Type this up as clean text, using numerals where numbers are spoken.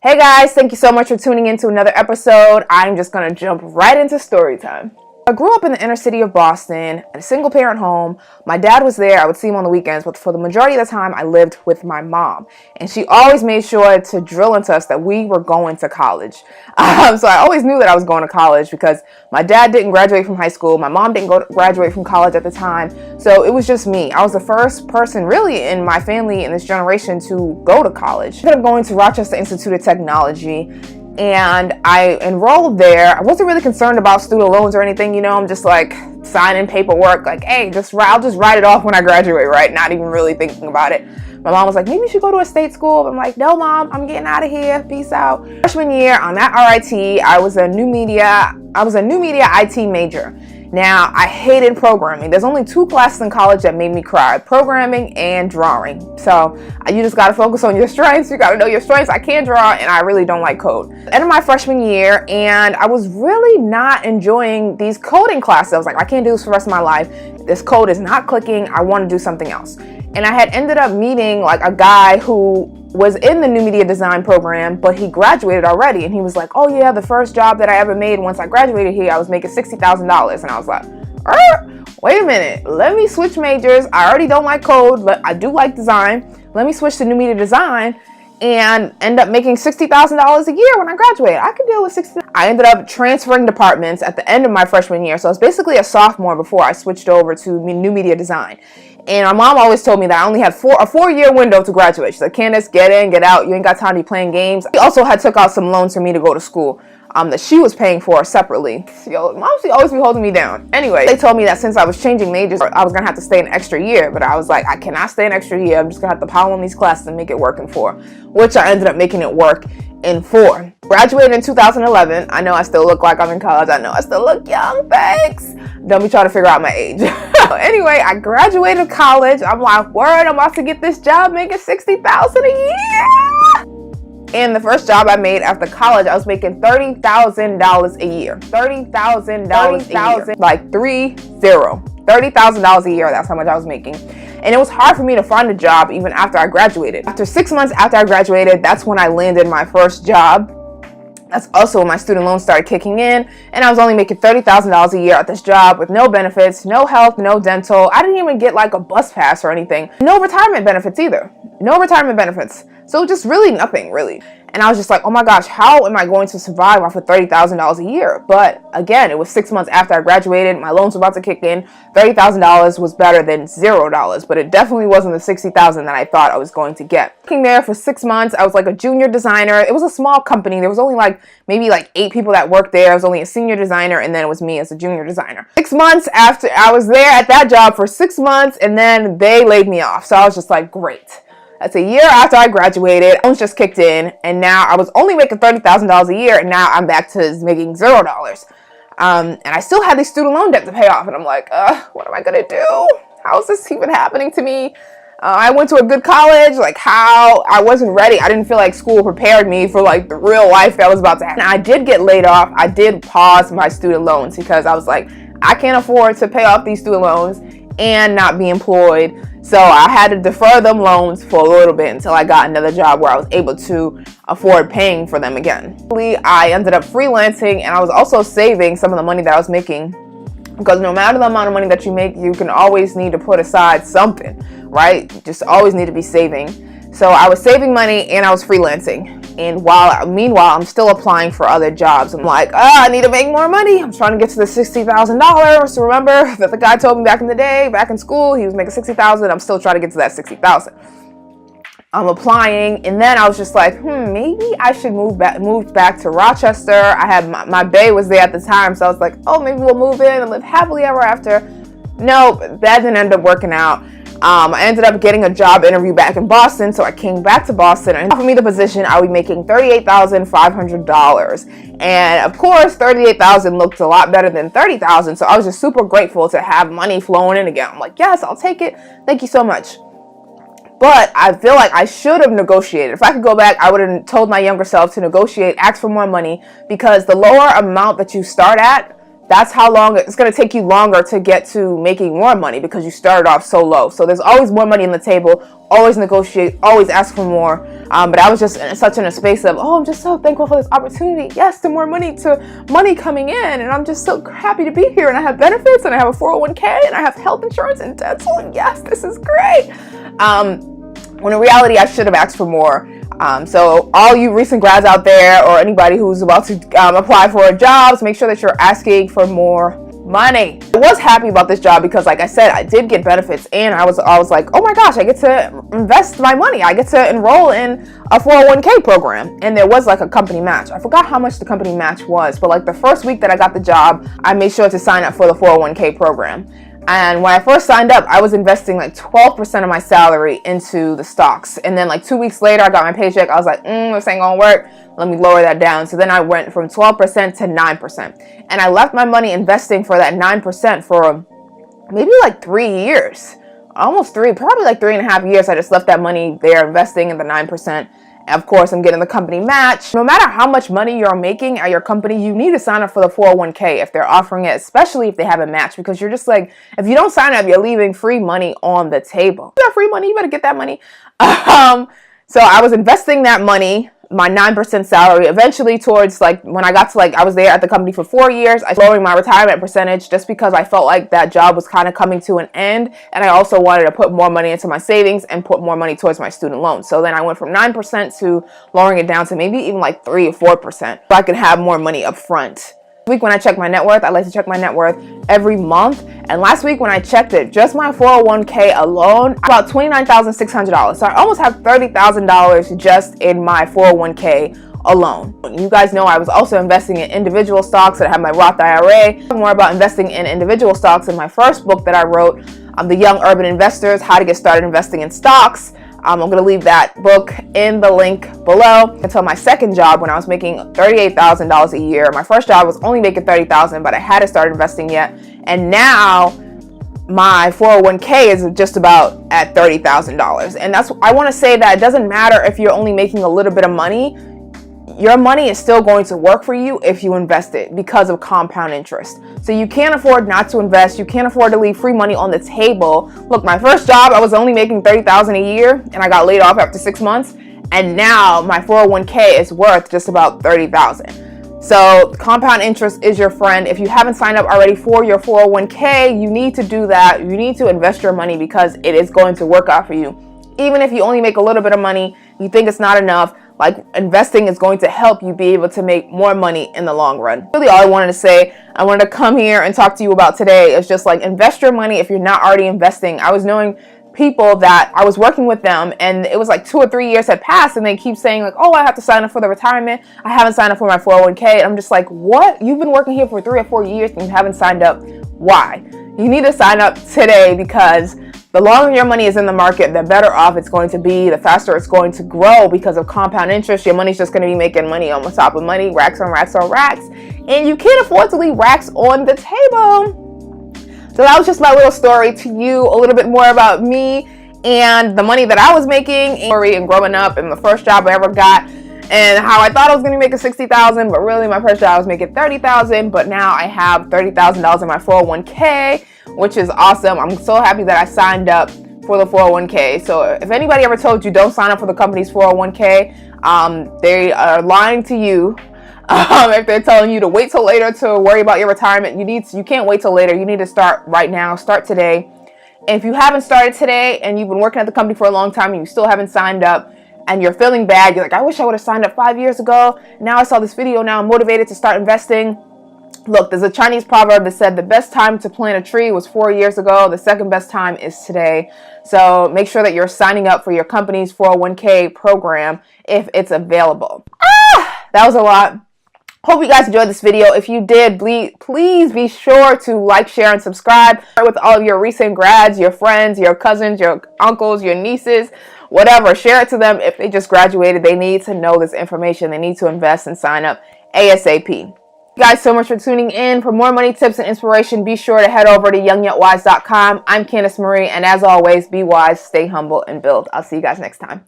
Hey guys, thank you so much for tuning in to another episode. I'm just gonna jump right into story time. I grew up in the inner city of Boston, in a single parent home. My dad was there, I would see him on the weekends, but for the majority of the time I lived with my mom. And she always made sure to drill into us that we were going to college. So I always knew that I was going to college because my dad didn't graduate from high school, my mom didn't graduate from college at the time. So it was just me. I was the first person really in my family in this generation to go to college. I ended up going to Rochester Institute of Technology, and I enrolled there. I wasn't really concerned about student loans or anything, I'm just like signing paperwork, like, hey, I'll just write it off when I graduate, right? Not even really thinking about it. My mom was like, maybe you should go to a state school. I'm like, no, Mom, I'm getting out of here. Peace out. Freshman year on that RIT, I was a new media IT major. Now, I hated programming. There's only two classes in college that made me cry: programming and drawing. So you just got to focus on your strengths. You got to know your strengths. I can't draw, and I really don't like code. End of my freshman year, and I was really not enjoying these coding classes. I was like, I can't do this for the rest of my life. This code is not clicking. I want to do something else. And I had ended up meeting like a guy who was in the new media design program, but he graduated already. And he was like, oh yeah, the first job that I ever made once I graduated here, I was making $60,000. And I was like, wait a minute, let me switch majors. I already don't like code, but I do like design. Let me switch to new media design and end up making $60,000 a year when I graduated. I could deal with $60,000. I ended up transferring departments at the end of my freshman year. So I was basically a sophomore before I switched over to new media design. And my mom always told me that I only had a 4-year window to graduate. She's like, Candace, get in, get out. You ain't got time to be playing games. She also had took out some loans for me to go to school that she was paying for separately. Mom, she always be holding me down. Anyway, they told me that since I was changing majors, I was going to have to stay an extra year. But I was like, I cannot stay an extra year. I'm just going to have to pile on these classes and make it work in 4, which I ended up making it work in 4. Graduated in 2011. I know I still look like I'm in college. I know I still look young. Thanks. Don't be trying to figure out my age. Anyway, I graduated college. I'm like, word, I'm about to get this job making $60,000 a year. And the first job I made after college, I was making $30,000 a year. $30,000 a year. Like 30. $30,000 a year. That's how much I was making. And it was hard for me to find a job even after I graduated. After 6 months after I graduated, that's when I landed my first job. That's also when my student loans started kicking in, and I was only making $30,000 a year at this job with no benefits, no health, no dental. I didn't even get like a bus pass or anything. No retirement benefits either. No retirement benefits. So just really nothing, really. And I was just like, oh my gosh, how am I going to survive off of $30,000 a year? But again, it was 6 months after I graduated. My loans were about to kick in. $30,000 was better than $0, but it definitely wasn't the $60,000 that I thought I was going to get. Working there for 6 months, I was like a junior designer. It was a small company. There was only maybe 8 people that worked there. I was only a senior designer, and then it was me as a junior designer. 6 months after, I was there at that job for 6 months, and then they laid me off. So I was just like, great. That's a year after I graduated. Loans just kicked in, and now I was only making $30,000 a year, and now I'm back to making $0. And I still had these student loan debt to pay off, and I'm like, what am I gonna do? How is this even happening to me? I went to a good college, I wasn't ready. I didn't feel like school prepared me for the real life that was about to happen. And I did get laid off. I did pause my student loans because I was like, I can't afford to pay off these student loans and not be employed. So I had to defer them loans for a little bit until I got another job where I was able to afford paying for them again. I ended up freelancing, and I was also saving some of the money that I was making, because no matter the amount of money that you make, you can always need to put aside something, right? You just always need to be saving. So I was saving money and I was freelancing. And meanwhile, I'm still applying for other jobs. I'm like, I need to make more money. I'm trying to get to the $60,000. So remember that the guy told me back in the day, back in school, he was making $60,000. I'm still trying to get to that $60,000. I'm applying, and then I was just like, maybe I should move back to Rochester. I had my bae was there at the time, so I was like, oh, maybe we'll move in and live happily ever after. No, that didn't end up working out. I ended up getting a job interview back in Boston, so I came back to Boston, and offered me the position. I would be making $38,500, and of course, $38,000 looked a lot better than $30,000. So I was just super grateful to have money flowing in again. I'm like, yes, I'll take it. Thank you so much. But I feel like I should have negotiated. If I could go back, I would have told my younger self to negotiate, ask for more money, because the lower amount that you start at, that's how long it's going to take you longer to get to making more money because you started off so low. So there's always more money on the table, always negotiate, always ask for more. But I was just in a space of, oh, I'm just so thankful for this opportunity. Yes, to more money, to money coming in. And I'm just so happy to be here. And I have benefits, and I have a 401k, and I have health insurance and dental. And yes, this is great. When in reality, I should have asked for more. So all you recent grads out there, or anybody who's about to apply for jobs, make sure that you're asking for more money. I was happy about this job because, like I said, I did get benefits, and I was like, oh my gosh, I get to invest my money. I get to enroll in a 401k program, and there was like a company match. I forgot how much the company match was, but like the first week that I got the job, I made sure to sign up for the 401k program. And when I first signed up, I was investing like 12% of my salary into the stocks. And then like 2 weeks later, I got my paycheck. I was like, this ain't gonna work. Let me lower that down. So then I went from 12% to 9%. And I left my money investing for that 9% for maybe like 3 years. Almost three, probably like 3.5 years. I just left that money there investing in the 9%. Of course, I'm getting the company match. No matter how much money you're making at your company, you need to sign up for the 401k if they're offering it, especially if they have a match, because you're just like, if you don't sign up, you're leaving free money on the table. You got free money, you better get that money. So I was investing that money, my 9% salary, eventually towards like when I got to I was there at the company for 4 years, I was lowering my retirement percentage just because I felt like that job was kind of coming to an end, and I also wanted to put more money into my savings and put more money towards my student loans. So then I went from 9% to lowering it down to maybe even like 3 or 4%, so I could have more money up front. Week when I check my net worth, I like to check my net worth every month. And last week when I checked it, just my 401k alone, about $29,600. So I almost have $30,000 just in my 401k alone. You guys know I was also investing in individual stocks. I have my Roth IRA. More about investing in individual stocks in my first book that I wrote, The Young Urban Investors: How to Get Started Investing in Stocks. I'm going to leave that book in the link below. Until my second job, when I was making $38,000 a year. My first job was only making $30,000, but I hadn't started investing yet. And now my 401k is just about at $30,000. And I want to say that it doesn't matter if you're only making a little bit of money. Your money is still going to work for you if you invest it because of compound interest. So you can't afford not to invest. You can't afford to leave free money on the table. Look, my first job, I was only making $30,000 a year, and I got laid off after 6 months. And now my 401k is worth just about $30,000. So compound interest is your friend. If you haven't signed up already for your 401k, you need to do that. You need to invest your money because it is going to work out for you. Even if you only make a little bit of money, you think it's not enough, like investing is going to help you be able to make more money in the long run. Really all I wanted to say, I wanted to come here and talk to you about today is just like invest your money if you're not already investing. I was knowing people that I was working with them, and it was like 2 or 3 years had passed, and they keep saying like, oh, I have to sign up for the retirement. I haven't signed up for my 401k. And I'm just like, what? You've been working here for 3 or 4 years and you haven't signed up. Why? You need to sign up today, because the longer your money is in the market, the better off it's going to be, the faster it's going to grow because of compound interest. Your money's just going to be making money on top of money, racks on racks on racks, and you can't afford to leave racks on the table. So that was just my little story to you, a little bit more about me and the money that I was making and growing up and the first job I ever got, and how I thought I was going to make $60,000, but really my first job I was making $30,000, but now I have $30,000 in my 401k, which is awesome. I'm so happy that I signed up for the 401k. So if anybody ever told you don't sign up for the company's 401k, they are lying to you. If they're telling you to wait till later to worry about your retirement, you can't wait till later. You need to start right now. Start today. And if you haven't started today and you've been working at the company for a long time and you still haven't signed up, and you're feeling bad, you're like, I wish I would have signed up 5 years ago. Now I saw this video, now I'm motivated to start investing. Look, there's a Chinese proverb that said the best time to plant a tree was 4 years ago. The second best time is today. So make sure that you're signing up for your company's 401k program if it's available. That was a lot. Hope you guys enjoyed this video. If you did, please be sure to like, share, and subscribe with all of your recent grads, your friends, your cousins, your uncles, your nieces, whatever. Share it to them. If they just graduated, they need to know this information. They need to invest and sign up ASAP. Thank you guys so much for tuning in. For more money tips and inspiration, be sure to head over to youngyetwise.com. I'm Candice Marie, and as always, be wise, stay humble, and build. I'll see you guys next time.